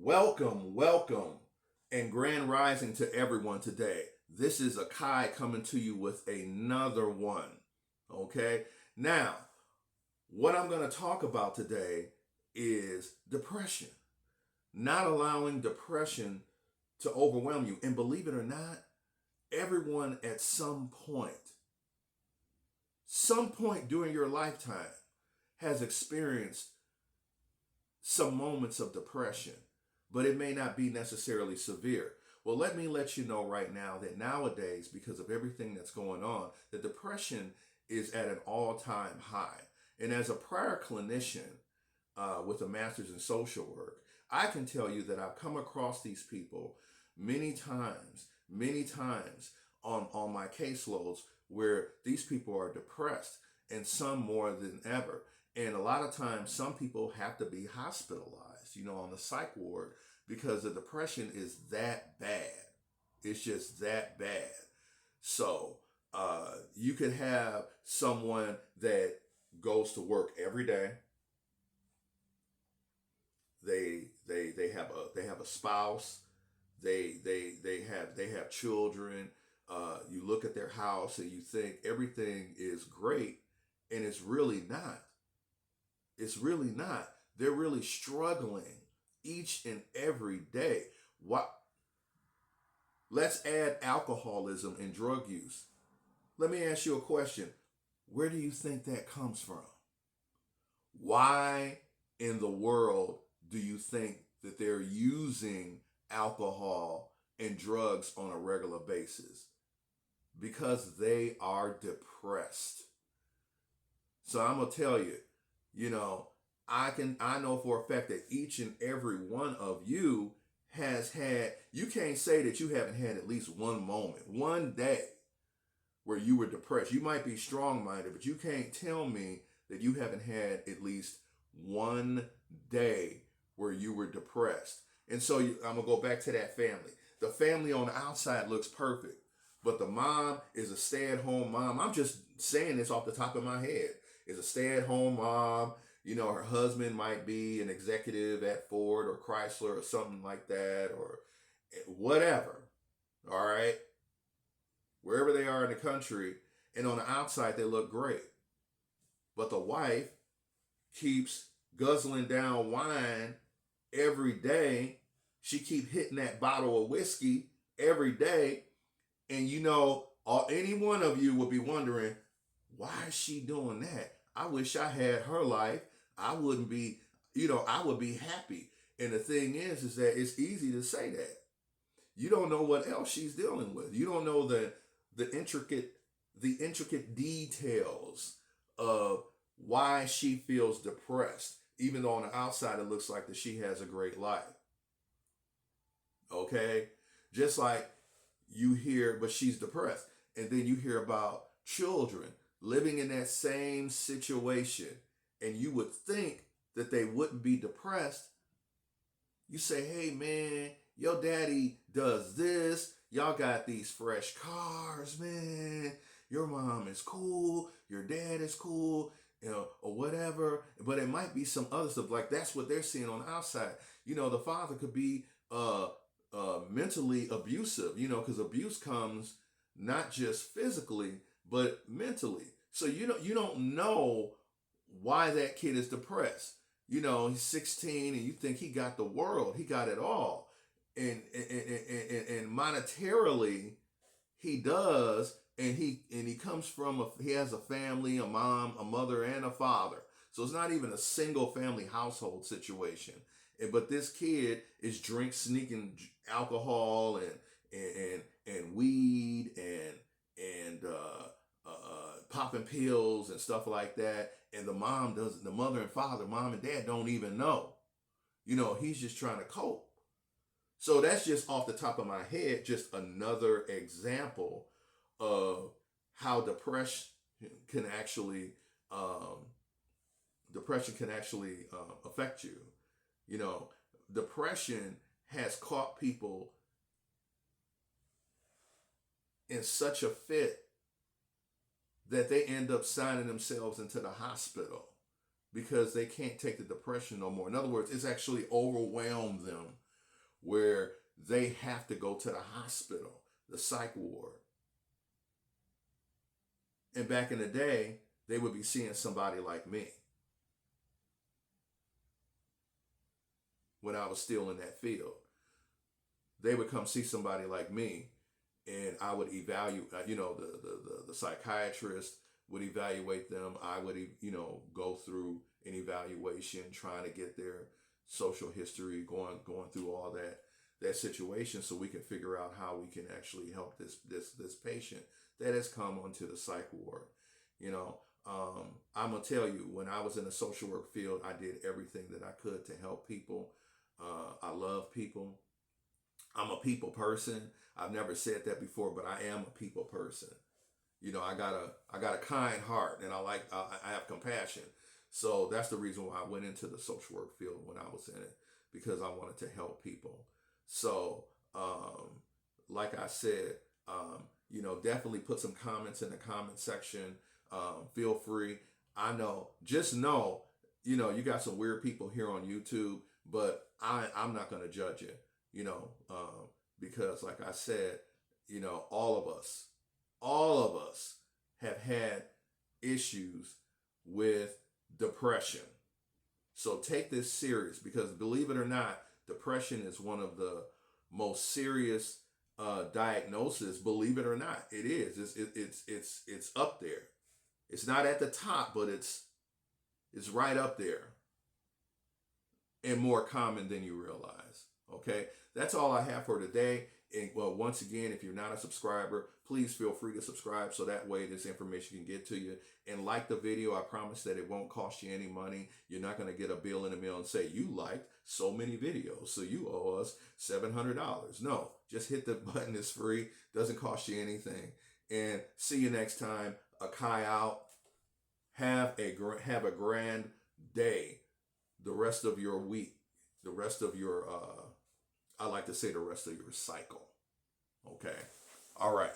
Welcome, and grand rising to everyone today. This is Akai coming to you with another one. Okay? Now, what I'm going to talk about today is depression. Not allowing depression to overwhelm you. And believe it or not, everyone at some point during your lifetime has experienced some moments of depression, but it may not be necessarily severe. Well, let me let you know right now that nowadays, because of everything that's going on, the depression is at an all-time high. And as a prior clinician with a master's in social work, I can tell you that I've come across these people many times on my caseloads where these people are depressed, and some more than ever. And a lot of times, some people have to be hospitalized, on the psych ward because the depression is that bad. It's just that bad. So you could have someone that goes to work every day. They have a spouse. They have children. You look at their house and you think everything is great, and it's really not. It's really not. They're really struggling each and every day. What? Let's add alcoholism and drug use. Let me ask you a question. Where do you think that comes from? Why in the world do you think that they're using alcohol and drugs on a regular basis? Because they are depressed. So I'm going to tell you, I know for a fact that each and every one of you has had, you can't say that you haven't had at least one moment, one day where you were depressed. You might be strong-minded, but you can't tell me that you haven't had at least one day where you were depressed. And so I'm going to go back to that family. The family on the outside looks perfect, but the mom is a stay-at-home mom. I'm just saying this off the top of my head. Is a stay-at-home mom. Her husband might be an executive at Ford or Chrysler or something like that, or whatever. All right? Wherever they are in the country, and on the outside they look great. But the wife keeps guzzling down wine every day. She keep hitting that bottle of whiskey every day. And any one of you would be wondering, why is she doing that? I wish I had her life. I wouldn't be, I would be happy. And the thing is that it's easy to say that. You don't know what else she's dealing with. You don't know the intricate details of why she feels depressed, even though on the outside it looks like that she has a great life. Okay? Just like you hear, but she's depressed. And then you hear about children living in that same situation, and you would think that they wouldn't be depressed. You say, hey man, your daddy does this. Y'all got these fresh cars, man. Your mom is cool. Your dad is cool, or whatever. But it might be some other stuff. Like that's what they're seeing on the outside. The father could be mentally abusive, because abuse comes not just physically, but mentally. So you don't know why that kid is depressed. He's 16 and you think he got the world. He got it all. And monetarily he does, and he comes from he has a family, a mom, a mother, and a father. So it's not even a single family household situation. But this kid is sneaking alcohol and weed and popping pills and stuff like that. And the mother and father, mom and dad don't even know. He's just trying to cope. So that's just off the top of my head, just another example of how depression can actually affect you. Depression has caught people in such a fit that they end up signing themselves into the hospital because they can't take the depression no more. In other words, it's actually overwhelmed them where they have to go to the hospital, the psych ward. And back in the day, they would be seeing somebody like me when I was still in that field. They would come see somebody like me, and I would evaluate, the psychiatrist would evaluate them. I would, go through an evaluation, trying to get their social history, going through all that situation, so we can figure out how we can actually help this patient that has come onto the psych ward. I'm gonna tell you, when I was in the social work field, I did everything that I could to help people. I love people. I'm a people person. I've never said that before, but I am a people person. I got a kind heart, and I have compassion. So that's the reason why I went into the social work field when I was in it, because I wanted to help people. So, like I said, definitely put some comments in the comment section. Feel free. Just know, you got some weird people here on YouTube, but I'm not going to judge it, because like I said, all of us have had issues with depression. So take this serious, because believe it or not, depression is one of the most serious diagnosis. Believe it or not, it is. It's up there. It's not at the top, but it's right up there, and more common than you realize. Okay, that's all I have for today. And well, once again, if you're not a subscriber, please feel free to subscribe, so that way this information can get to you. And like the video. I promise that it won't cost you any money. You're not going to get a bill in the mail and say, you liked so many videos, so you owe us $700. No, just hit the button. It's free. Doesn't cost you anything. And see you next time. Akai out. Have a grand day. The rest of your week. The rest of your, I like to say the rest of your cycle. Okay. All right.